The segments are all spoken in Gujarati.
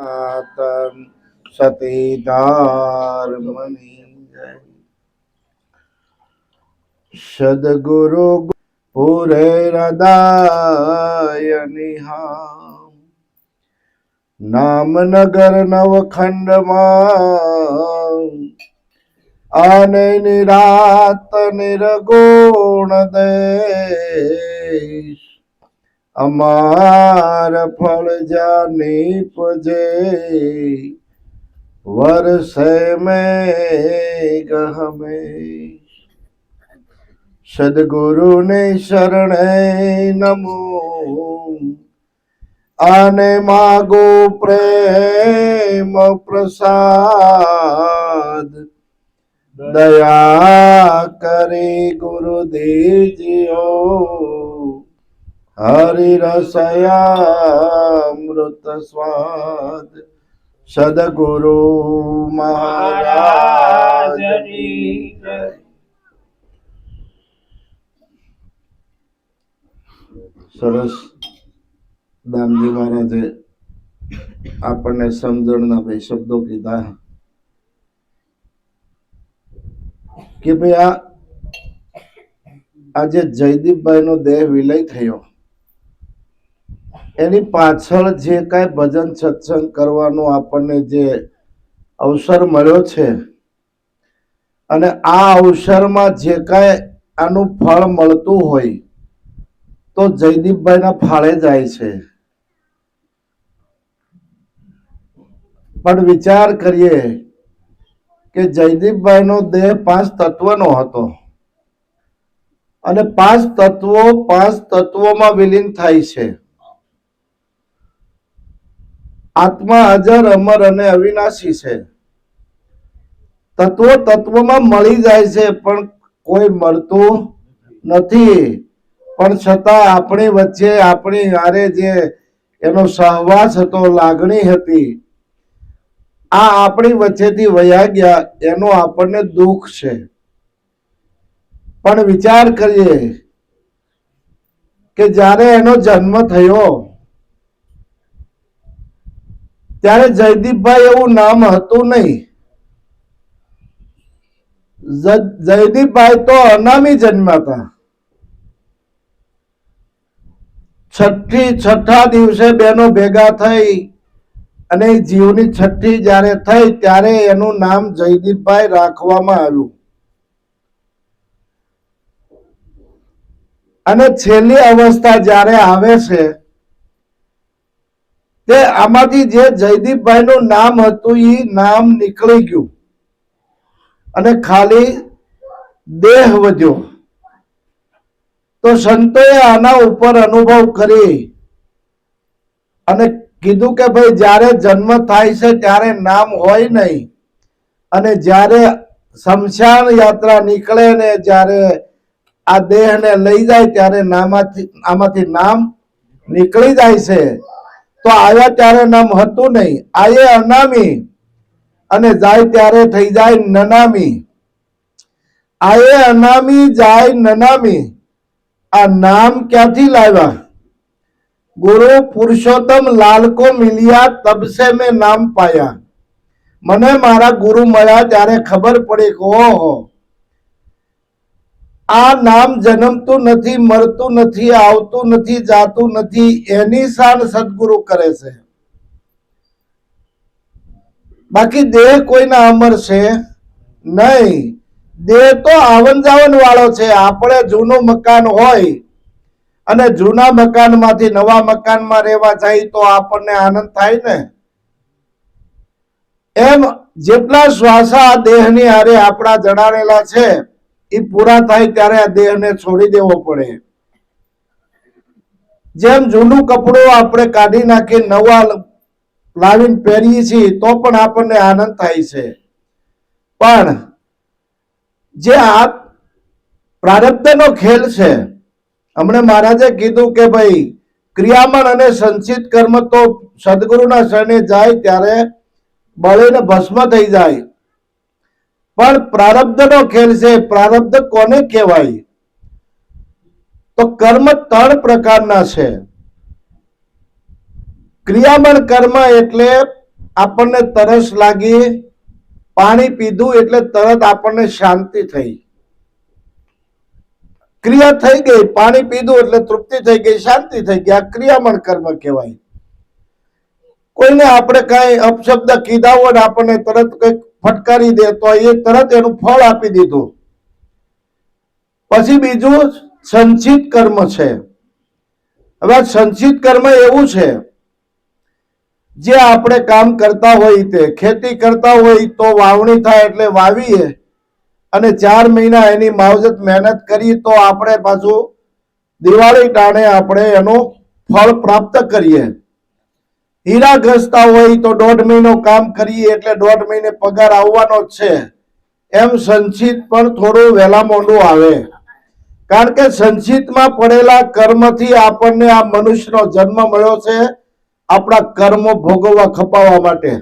માતમ સતીદારમની જય સદગુરુ પૂરે હૃદય નિહામ નામનગર નવખંડમાં આને નિરાત નિર્ગુણ દેશ અમાર ફળ જાની પજે વર્ષે મેઘ હમેશ સદગુરુ ને શરણે નમો આને માગો પ્રેમ પ્રસાદ દયા કરી ગુરુદેવજીઓ હરિ રસયામૃત સ્વાદ સદગુરુ મહારાજની જય. સરસ દામજી મહારાજે આપણને સમજણના બે શબ્દો કીધા કે ભાઈ આજે જયદીપભાઈ નો દેહ વિલય થયો, એની પાછળ જે કઈ ભજન સત્સંગ કરવાનો આપણને જે અવસર મળ્યો છે અને આ અવસરમાં જે કઈ આનું ફળ મળતું હોય તો જયદીપભાઈ ના ફાળે જાય છે. પણ વિચાર કરીએ કે જયદીપભાઈ નો દેહ 5 તત્વનો હતો અને 5 તત્વોમાં વિલીન થાય છે. આત્મા અજર અમર અને અવિનાશી છે. તત્વમાં મળી જાય છે પણ કોઈ મળતું નથી. પણ છતાં આપણી વચ્ચે આપણી હારે જે એનો સહવાસ હતો, લાગણી હતી, આ આપણી વચ્ચેથી વયા ગયા એનો આપણને દુઃખ છે. પણ વિચાર કરીએ કે જ્યારે એનો જન્મ થયો ત્યારે જયદીપભાઈ એવું નામ હતું નહીં. જયદીપભાઈ તો અનામી જન્મ્યા હતા. છઠ્ઠા દિવસે બહેનો ભેગા થઈ અને જીવની છઠ્ઠી જ્યારે થઈ ત્યારે એનું નામ જયદીપભાઈ રાખવામાં આવ્યું. અને છેલ્લી અવસ્થા જ્યારે આવે છે તે આમાંથી જે જયદીપભાઈ નું નામ હતું એ નામ નીકળી ગયું અને ખાલી દેહ વધ્યો. તો સંતોએ આના ઉપર અનુભવ કરી અને કીધું કે ભાઈ જ્યારે જન્મ થાય છે ત્યારે નામ હોય નહીં અને જ્યારે શમશાન યાત્રા નીકળે ને જ્યારે આ દેહને લઈ જાય ત્યારે આમાંથી નામ નીકળી જાય છે. તો આવ્યા ત્યારે નામ હતું નહીં, આયે અનામી અને જાય ત્યારે થઈ જાય નનામી. આયે અનામી જાય નનામી. આ નામ ક્યાંથી લાવ્યા? ગુરુ પુરુષોત્તમ લાલ કો મિલિયા તબ સે મેં નામ પાયા. મને મારા ગુરુ મળ્યા ત્યારે ખબર પડી કે ઓહો, આ નામ જન્મતું નથી, મળતું નથી, આવતું નથી, જાતું નથી, એની શાન સદગુરુ કરે છે. બાકી દેહ કોઈના અમર છે નહીં. દેહ તો આવન જાવન વાળો છે. આપણે જૂનું મકાન હોય અને જૂના મકાનમાંથી નવા મકાનમાં રહેવા જાય તો આપણને આનંદ થાય ને. એમ જેટલા શ્વાસા આ દેહની હારે આપણા જડાડેલા છે એ પૂરા થાય ત્યારે આ દેહને છોડી દેવો પડે. જેમ જૂનું કપડું આપણે કાઢી નાખી નવા લાવીને પહેરીએ છીએ તો પણ આપણને આનંદ થાય છે. પણ જે આ પ્રારબ્ધનો ખેલ છે, હમણાં મહારાજે કીધું કે ભાઈ ક્રિયામણ અને સંચિત કર્મ તો સદગુરુના શરણે જાય ત્યારે બળીને ભસ્મ થઈ જાય. પણ પ્રારબ્ધનો ખેલ છે. પ્રારબ્ધ કોને કહેવાય? તો કર્મ 3 પ્રકારના છે. ક્રિયામણ કર્મ એટલે આપણને તરસ લાગી, પાણી પીધું એટલે તરત આપણને શાંતિ થઈ, ક્રિયા થઈ ગઈ. પાણી પીધું એટલે તૃપ્તિ થઈ ગઈ, શાંતિ થઈ ગઈ. આ ક્રિયામણ કર્મ કહેવાય. કોઈને આપણે કઈ અપશબ્દ કીધા હોય ને આપણને તરત કઈક ફટકારી દે તો એ તરત એનું ફળ આપી દીધું. પછી બીજું સંચિત કર્મ છે. હવે સંચિત કર્મ એવું છે, જે આપણે કામ કરતા હોય, તે ખેતી કરતા હોય તો વાવણી થાય એટલે વાવીએ અને 4 મહિના એની માવજત મહેનત કરી તો આપણે પાછું દિવાળી ટાણે આપણે એનું ફળ પ્રાપ્ત કરીએ. હીરા ઘસતા હોય તો 1.5 મહિનો કામ કરીએ એટલે 1.5 મહિને પગાર આવવાનો જ છે. એમ સંચિત પણ થોડું વહેલા મોડું આવે, કારણ કે સંચિતમાં પડેલા કર્મથી આપણને આ મનુષ્યનો જન્મ મળ્યો છે, આપણા કર્મો ભોગવવા ખપાવવા માટે.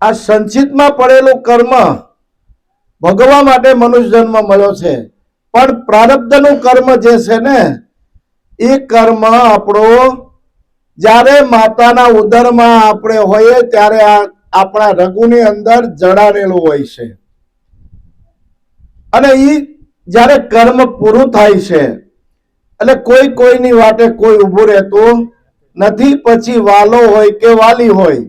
આ સંચિતમાં પડેલું કર્મ ભોગવવા માટે મનુષ્ય જન્મ મળ્યો છે. પણ પ્રારબ્ધનું કર્મ જે છે ને, એ કર્મ આપણો જ્યારે માતાના ઉદરમાં આપણે હોઈએ ત્યારે આપણા રગુની અંદર જડાડેલું હોય છે. અને એ જ્યારે કર્મ પૂરું થાય છે એટલે કોઈ કોઈની વાટે કોઈ ઊભું રહેતું નથી. પછી વાલો હોય કે વાલી હોય,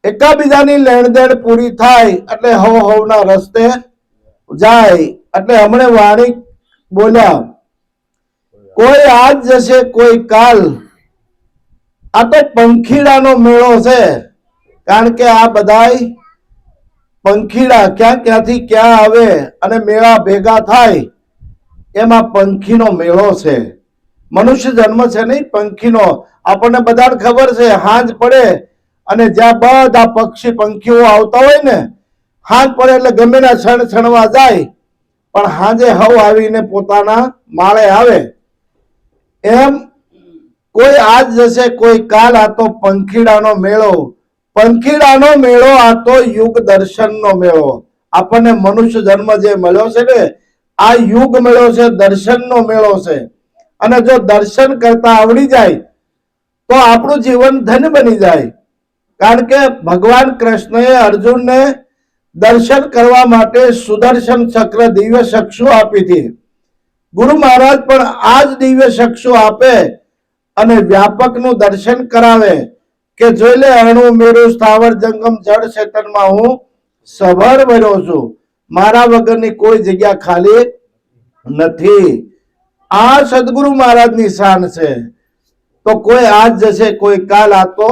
એકાબીજાની લેણદેણ પૂરી થાય એટલે હવના રસ્તે જાય. એટલે હમણે વાણી બોલ્યા, કોઈ આજ જશે કોઈ કાલ. આ તો પંખીડાનો મેળો છે, કારણ કે આ બધાય પંખીડા ક્યાંથી ક્યાં આવે અને મેળા ભેગા થાય, એમાં પંખીનો મેળો છે. મનુષ્ય જન્મ છે નહીં, પંખીનો. આપણને બધાને ખબર છે, હાંજ પડે અને જ્યાં બધા પક્ષી પંખીઓ આવતા હોય ને, હાંજ પડે એટલે ગમે ના છણવા જાય, પણ હાંજે હવ આવીને પોતાના માળે આવે. એમ કોઈ આજ જશે કોઈ કાલ. આ તો પંખીડાનો મેળો. પંખીડાનો મેળો આ તો યુગ દર્શનનો મેળો. આપણને મનુષ્ય જન્મ જે મળ્યો છે ને, આ યુગ મળ્યો છે, દર્શનનો મેળો છે. અને જો દર્શન કરતા આવડી જાય તો આપણું જીવન ધન્ય બની જાય. કારણ કે ભગવાન કૃષ્ણએ અર્જુનને દર્શન કરવા માટે સુદર્શન ચક્ર દિવ્ય ચક્ષુ આપી હતી. ગુરુ મહારાજ પણ આ જ દિવ્ય ચક્ષુ આપે અને વ્યાપકનું દર્શન કરાવે કે જોઈ લે, અણુ મેરુ સ્થાવર જંગમ જળ ચેતનમાં હું સભર ભર્યો છું, મારા વગરની કોઈ જગ્યા ખાલી નથી. આ સદગુરુ મહારાજની શાન છે. તો કોઈ આજ જશે કોઈ કાલ. આ તો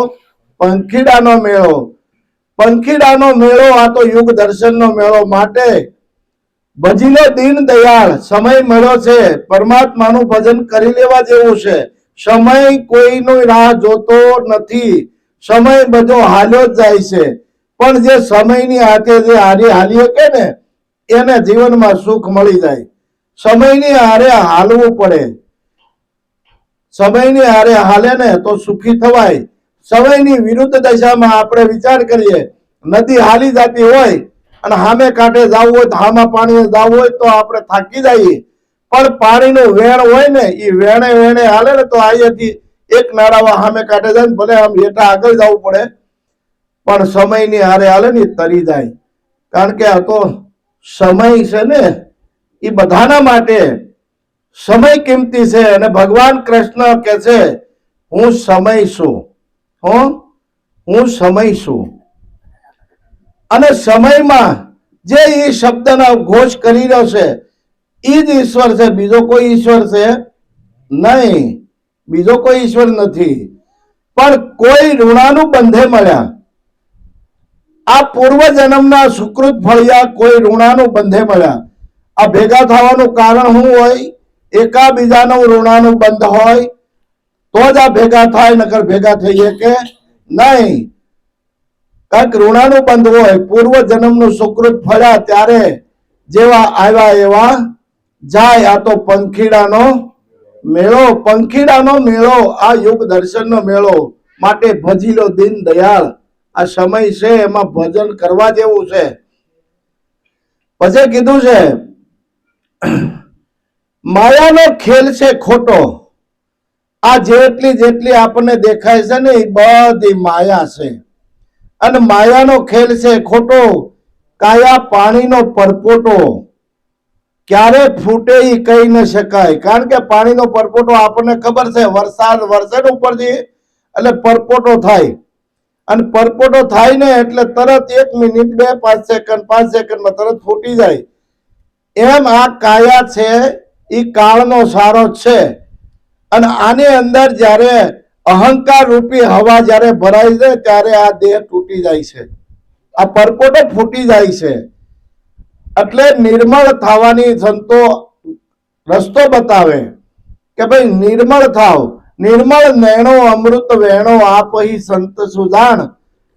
પંખીડાનો મેળો. પંખીડાનો મેળો આ તો યુગ દર્શનનો મેળો. માટે ભજી લો દીન દયાળ. સમય મળ્યો છે, પરમાત્માનું ભજન કરી લેવા જેવું છે. સમય કોઈની રાહ જોતો નથી. સમય બધો હાલ્યો જ જાય છે. પણ જે સમયની હાથે જે હાલી શકે ને, એને જીવનમાં સુખ મળી જાય. સમયની હારે હાલવું પડે. સમયની હારે હાલે ને તો સુખી થવાય. સમયની વિરુદ્ધ દશામાં આપણે વિચાર કરીએ, નદી હાલી જતી હોય અને હામે કાંઠે જવું હોય તો હામા પાણી જવું હોય તો આપણે થાકી જઈએ. પણ પાણીનું વેણ હોય ને, એ વેણે વેણે હાલે ને તો અહીંયાથી એક નાળામાં હામે કાંઠે જાય ને, ભલે આમ હેઠા આગળ જવું પડે, પણ સમયની હારે હાલે ને તરી જાય. કારણ કે આ તો સમય છે ને, એ બધાના માટે સમય કિંમતી છે. અને ભગવાન કૃષ્ણ કે છે, હું સમય છું. હું સમય છું. અને સમયમાં જે એ શબ્દના ઘોષ કરી રહ્યો છે, એ જ ઈશ્વર છે. બીજો કોઈ ઈશ્વર છે નહીં. બીજો કોઈ ઈશ્વર નથી. પણ કોઈ ઋણાનું બંધે મળ્યા. આ પૂર્વ જન્મના સુકૃત ફળિયા કોઈ ઋણાનું બંધે મળ્યા. આ ભેગા થવાનું કારણ શું હોય? એકાબીજાનું ઋણાનું બંધ હોય તો જ આ ભેગા થાય, નકર ભેગા થઈએ કે નહીં. કંઈક ઋણાનું બંધ હોય. પૂર્વ જન્મનું સુકૃત ફળ્યા ત્યારે જેવા આવ્યા એવા જાય. આ તો પંખીડાનો મેળો. પંખીડાનો મેળો આ યુગ દર્શનનો મેળો. માટે ભજી લો દીન દયાળ. આ સમય છે, એમાં ભજન કરવા જેવું છે. પછી કીધું છે, માયાનો ખેલ છે ખોટો, આ જેટલી જેટલી આપણને દેખાય છે ને એ બધી માયા છે, અને માયાનો ખેલ છે ખોટો. કાયા પાણીનો પરપોટો, ક્યારે ફૂટે એ કહી ન શકાય. કારણ કે પાણીનો પરપોટો આપણને ખબર છે, વરસાદ વરસે ને ઉપરથી એટલે પરપોટો થાય, અને પરપોટો થાય ને એટલે તરત 1 મિનિટ 2 5 સેકન્ડ 5 સેકન્ડમાં તરત ફૂટી જાય. એમ આ કાયા છે એ કાળનો સારો છે, અને આની અંદર જ્યારે અહંકાર રૂપી હવા જ્યારે ભરાય છે ત્યારે આ દેહ તૂટી જાય છે, આ પરપોટો ફૂટી જાય છે. એટલે નિર્મળ થવાની સંતો રસ્તો બતાવે કે ભાઈ નિર્મળ થાવ. નિર્મળ નૈણો અમૃત વેણો આપહી સંત સુજાણ,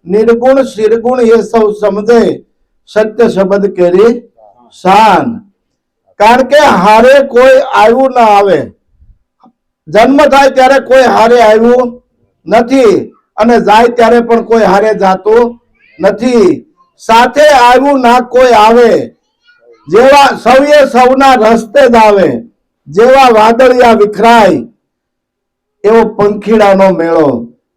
નિર્ગુણ શિરગુણ એ સૌ સમજે સત્ય શબ્દ કેરી શાન. કારણ કે હારે કોઈ આવ્યું ના આવે. જન્મ થાય ત્યારે કોઈ હારે આવ્યું નથી, અને જાય ત્યારે પણ કોઈ હારે જાતું નથી. સાથે આવ્યું ના કોઈ આવે, જેવા સૌએ સૌના રસ્તે જ આવે. જેવા વાદળિયા વિખરાય એવો પંખીડાનો મેળો.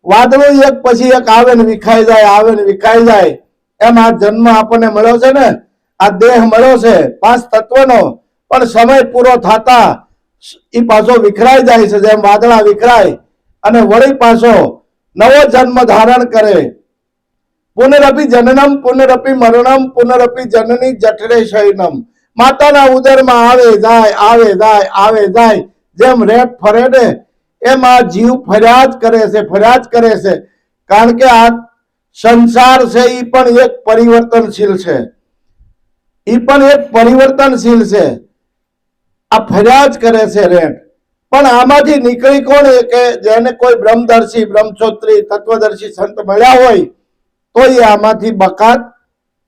વાદળો એક પછી એક આવે ને વિખાઈ જાય, આવે ને વિખાઈ જાય. એમ આ જન્મ આપણને મળ્યો છે ને, આ દેહ મળ્યો છે 5 તત્વનો, પણ સમય પૂરો થતા એ પાછો વિખરાઈ જાય છે, જેમ વાદળા વિખરાય, અને વળી પાછો નવો જન્મ ધારણ કરે. પુનરપી જનનમ પુનરપી મરણમ પુનરપી જનની જઠરે શયનમ. માતાના ઉદરમાં આવે જાય, આવે જાય, આવે જાય. જેમ રેત ફરે ને એમ આ જીવ ફર્યા જ કરે છે, ફર્યા જ કરે છે. કારણ કે આ સંસાર છે એ પણ એક પરિવર્તનશીલ છે, એ પણ એક પરિવર્તનશીલ છે. આ ફર્યા જ કરે છે રેત. પણ આમાંથી નીકળી કોણ કે જેને કોઈ બ્રહ્મદર્શી બ્રહ્મક્ષોત્રી તત્વદર્શી સંત મળ્યા હોય તો એ આમાંથી બકાત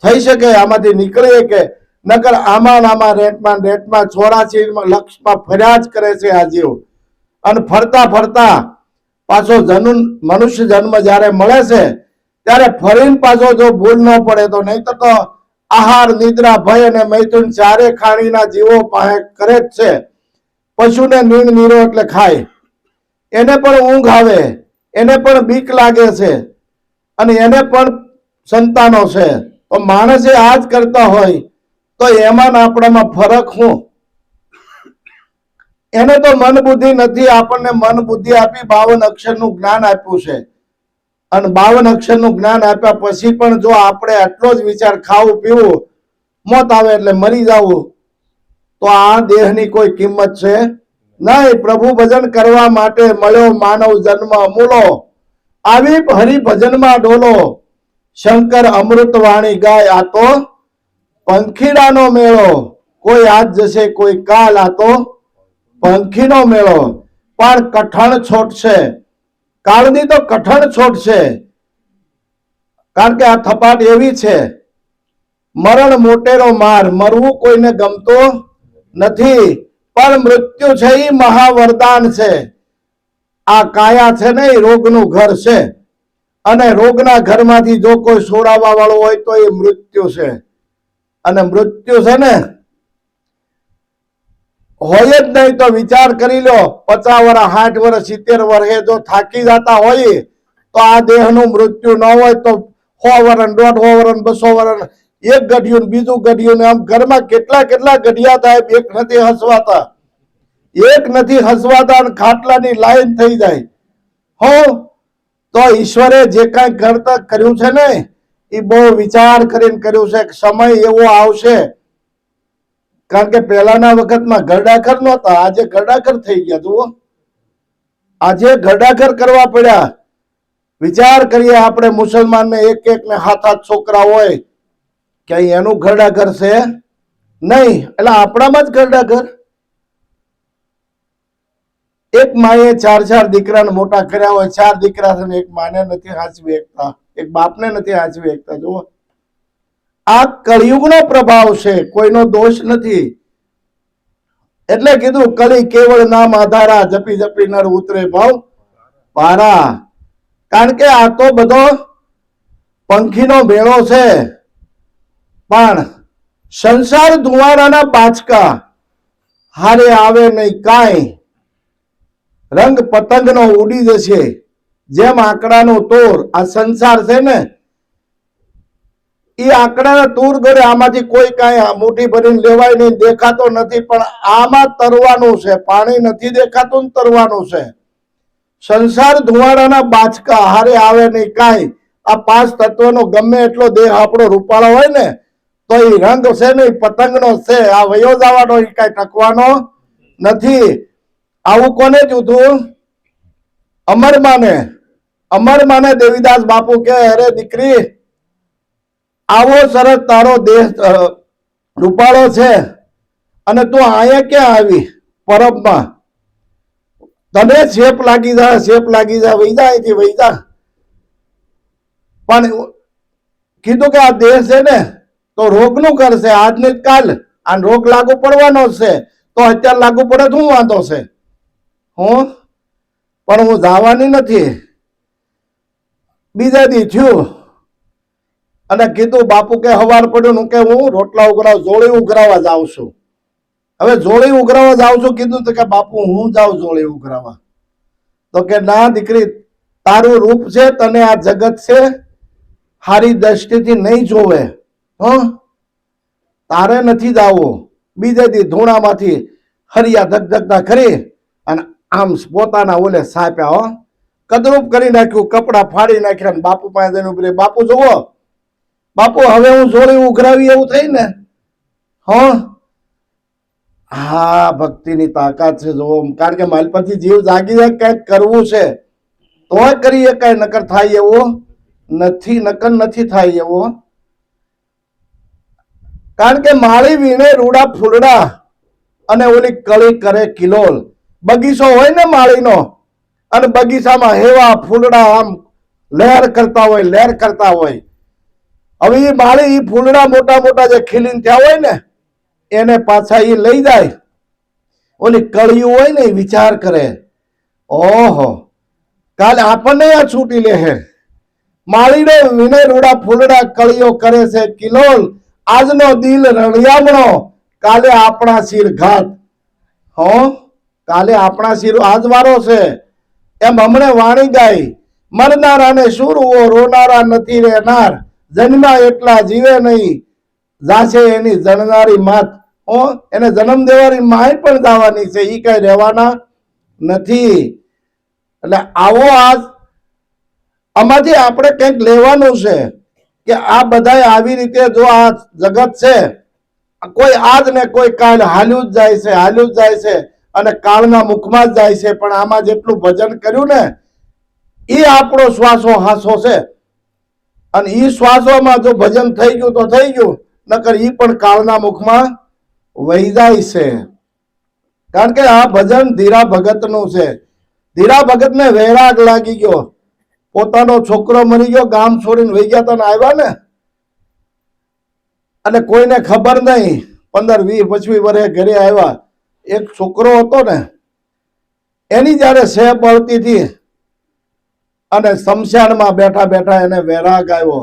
થઈ શકે, આમાંથી નીકળી શકે. નકર આમાં રેટમાં 84 લક્ષમાં ફર્યા જ કરે છે આ જીવ. અને ફરતા ફરતા પાછો મનુષ્ય જન્મ જ્યારે મળે છે ત્યારે ફરીને પાછો જો ભૂલ ન પડે તો, નહીં તો આહાર નિદ્રા ભય અને મૈથુન ચારે ખાણીના જીવો પાસે કરે જ છે. પશુને નીણ નીરો એટલે ખાય, એને પણ ઊંઘ આવે, એને પણ બીક લાગે છે, અને એને પણ સંતાનો છે. તો માણસે આ જ કરતા હોય તો એમાં આપણામાં ફરક શું? એને તો મન બુદ્ધિ નથી, આપણને મન બુદ્ધિ આપી 52 અક્ષરનું જ્ઞાન આપ્યું છે. અને 52 અક્ષરનું જ્ઞાન આપ્યા પછી પણ જો આપણે આટલો જ વિચાર, ખાવું પીવું, મોત આવે એટલે મરી જવું, તો આ દેહની કોઈ કિંમત છે નહીં. પ્રભુ ભજન કરવા માટે મળ્યો માનવ જન્મ મૂલો, આવી હરિભજનમાં ડોલો. શંકર અમૃત વાણી ગાય, આ તો પંખીડાનો મેળો. કોઈ આજ જશે કોઈ કાલ, આ તો પંખીનો મેળો. પણ કઠણ છોટ છે, કાળની તો કઠણ છોટ છે. કારણ કે આ થપાટ એવી છે, મરણ મોટેરો માર. મરવું કોઈને ગમતો નથી, પણ મૃત્યુ છે એ મહાવરદાન છે. આ કાયા છે ને એ રોગનું ઘર છે, અને રોગના ઘરમાંથી જો કોઈ છોડાવવા વાળું હોય તો એ મૃત્યુ છે. અને મૃત્યુ છે ને હોય જ નહીં તો વિચાર કરી લો, 50 વર્ષ 60 વર્ષ 70 વર્ષે જો થાકી જતા હોય તો આ દેહનું મૃત્યુ ન હોય તો 100 વર્ષ 150 વર્ષ 200 વર્ષ એક ગઢિયું બીજું ગઢિયું, આમ ઘરમાં કેટલા કેટલા ગઢિયા થાય. એક નથી હસવાતા, એક નથી હસવાતા, અને ખાટલાની લાઈન થઈ જાય. હો તો ઈશ્વરે જે કાંઈ કરતા કર્યું છે ને એ બહુ વિચાર કરીને કર્યું છે. સમય એવો આવશે, કારણ કે પહેલાના વખતમાં ઘરડાખર નહોતા, આજે ઘરડાખર થઈ ગયા. જુઓ, આજે ઘરડાખર કરવા પડ્યા. વિચાર કરીએ, આપણે મુસલમાનને એક ને 7 છોકરા હોય, કે એનું ઘરડાઘર છે નહીં, એટલે આપણામાં જ ઘરડાઘર. એક માએ 4 દીકરાને મોટા કર્યા હોય, 4 દીકરા છે ને એક માને નથી હાચવી શકતા, એક બાપને નથી હાચવી શકતા. જુઓ, આ કળિયુગનો પ્રભાવ છે, કોઈનો દોષ નથી. એટલે કીધું કળી કેવળ નામ આધારા, જપી જપી નર ઉતરે ભાવ પારા. કારણ કે આ તો બધો પંખીનો ભેળો છે, પણ સંસાર ધુવાડાના બાચકા હારે આવે નહીં કાંઈ. રંગ પતંગનો ઉડી જશે, જેમ આંકડાનો તોર. આ સંસાર છે ને એ આંકડાના તૂર ગળે, આમાંથી કોઈ કાંઈ મુઠ્ઠી ભરીને લેવાય નહીં, દેખાતો નથી, પણ આમાં તરવાનું છે. પાણી નથી દેખાતું ને તરવાનું છે. સંસાર ધુવાડાના બાચકા, હારે આવે નહીં કાંઈ. આ પાંચ તત્વનો ગમે એટલો દેહ આપણો રૂપાળો હોય ને, તો એ રંગ છે ને એ પતંગનો છે. આ વયો જવાનો, એ કાંઈ ટકવાનો નથી. આવું કોને કીધું? અમરમાને દેવીદાસ બાપુ કે, અરે દીકરી, આવો સરસ તારો દેહ રૂપાળો છે અને તું અહીંયા ક્યાં આવી પરબમાં? તને શેપ લાગી જાય, વહી જા અહીંથી, વહી જા. પણ કીધું કે આ દેહ છે ને તો રોગનું કરશે, આજની કાલ આ રોગ લાગુ પડવાનો છે, તો અત્યારે લાગુ પડે તો શું વાંધો છે? પણ હું જવાની નથી. બીજા દી થયું અને કીધું, બાપુ કે હવાર પડ્યું કે હું રોટલા જોડી ઉઘરાવા જાઉં છું. હવે જોડી ઉઘરાવા જાઉં છું કીધું તો કે બાપુ હું જાઉં જોડી ઉઘરાવા. તો કે ના દીકરી, તારું રૂપ છે, તને આ જગત છે હારી દ્રષ્ટિથી નહીં જોવે, તારે નથી જાવું. બીજે દી ધૂણામાંથી હરિયા ધગધગતા કરી અને આમ પોતાના ઓલે સાપ્યા, કદરૂપ કરી નાખ્યું, કપડા ફાડી નાખ્યા. બાપુ પાસે જઈને ઉભી રહી, બાપુ જુઓ, બાપુ હવે હું જોડી ઉઘરાવી એવું થઈ ને? હા, ભક્તિની તાકાત છે જો. કારણ કે મારી પરથી જીવ જાગી જાય, કંઈક કરવું છે તોય કરીએ, કઈ નકર થાય એવો નથી, નકર નથી થાય એવો. કારણ કે માળી વીણે રૂડા ફૂલડા અને ઓલી કળી કરે કિલોલ. બગીચો હોય ને માળીનો, અને બગીચામાં હેવા ફૂલડા આમ લહેર કરતા હોય. હવે એ માળી એ ફૂલડા મોટા મોટા જે ખીલીને થયા હોય ને, એને પાછા એ લઈ જાય. ઓલી કળિયું હોય ને એ વિચાર કરે, ઓહો કાલે આપણને આ છૂટી લે હે. માળીનો વિનય રૂડા ફૂલડા કળિયો કરે છે કિલોલ. આજનો દિલ રણિયામણો, કાલે આપણા શિર ઘાત. કાલે આપણા શિર આજ વારો છે. એમ હમણે વાણી ગાય, મરનારાને શું રૂવો, રોનારા નથી રહેનાર. જન્મ્યા એટલા જીવે નહીં, જાશે એની જણનારી માત. એને જન્મ દેવાની માય પણ જવાની છે, એ કઈ રહેવાના નથી. એટલે આવો આમાંથી આપણે કંઈક લેવાનું છે કે આ બધા આવી રીતે જો આ જગત છે, કોઈ આજ ને કોઈ કાલ હાલ્યું જ જાય છે અને કાળના મુખમાં જ જાય છે. પણ આમાં જેટલું ભજન કર્યું ને એ આપણો શ્વાસો હાસો છે, અને એ શ્વાસોમાં જો ભજન થઈ ગયું તો થઈ ગયું, નકર એ પણ કાળના મુખમાં વહી જાય છે. કારણ કે આ ભજન ધીરા ભગતનું છે. ધીરા ભગતને વૈરાગ લાગી ગયો, પોતાનો છોકરો મરી ગયો, ગામ છોડીને વહી ગયા તને આવ્યા ને, અને કોઈને ખબર નહીં. 15-20-25 વર્ષે ઘરે આવ્યા. એક છોકરો હતો ને, એની જયારે સેહ બળતી હતી અને શમશાનમાં બેઠા બેઠા એને વૈરાગ આવ્યો.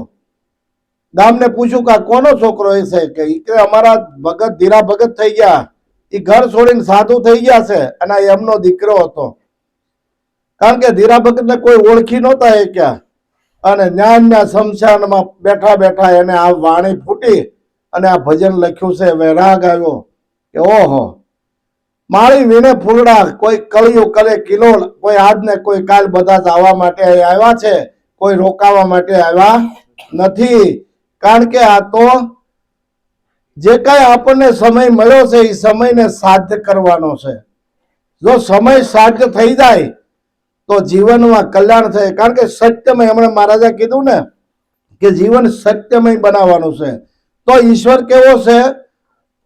ગામને પૂછ્યું કે કોનો છોકરો એ છે? કે અમારા ભગત ધીરા ભગત થઈ ગયા, એ ઘર છોડીને સાધુ થઈ ગયા છે, અને એમનો દીકરો હતો. કારણ કે ધીરા ભગતને કોઈ ઓળખી નહોતા એ ક્યાં, અને જ્ઞાનના શમશાનમાં બેઠા બેઠા એને આ વાણી ફૂટી અને આ ભજન લખ્યું છે. વૈરાગ આવ્યો કે ઓહો, માળી વીણે ફૂલડા, કોઈ કળિયું કરે કિલોલ. કોઈ આજ ને કોઈ કાલ બધા જ આવવા માટે આવ્યા છે, કોઈ રોકાવા માટે આવ્યા નથી. કારણ કે આ તો જે કઈ આપણને સમય મળ્યો છે એ સમયને સાધ્ય કરવાનો છે. જો સમય સાધ્ય થઈ જાય તો જીવનમાં કલ્યાણ થાય. કારણ કે સત્યમય, હમણાં મહારાજે કીધું ને કે જીવન સત્યમય બનાવવાનું છે. તો ઈશ્વર કેવો છે?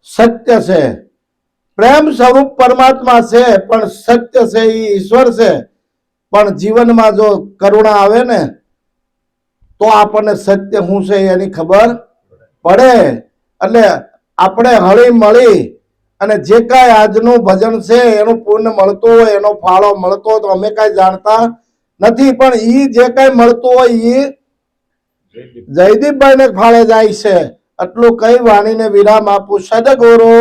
સત્ય છે. પ્રેમ સ્વરૂપ પરમાત્મા છે, પણ સત્ય છે એ ઈશ્વર છે. પણ જીવનમાં જો કરુણા આવે ને તો આપણને સત્ય શું છે એની ખબર પડે. એટલે આપણે હળી મળી અને જે કાંઈ આજનું ભજન છે એનું પુણ્ય મળતું હોય, એનો ફાળો મળતો હોય તો અમે કાંઈ જાણતા નથી, પણ ઈ જે કાંઈ મળતું હોય ઈ જયદીપભાઈને ફાળે જાય છે. આટલું કઈ વાણીને વિરામ આપું. સદગુરુ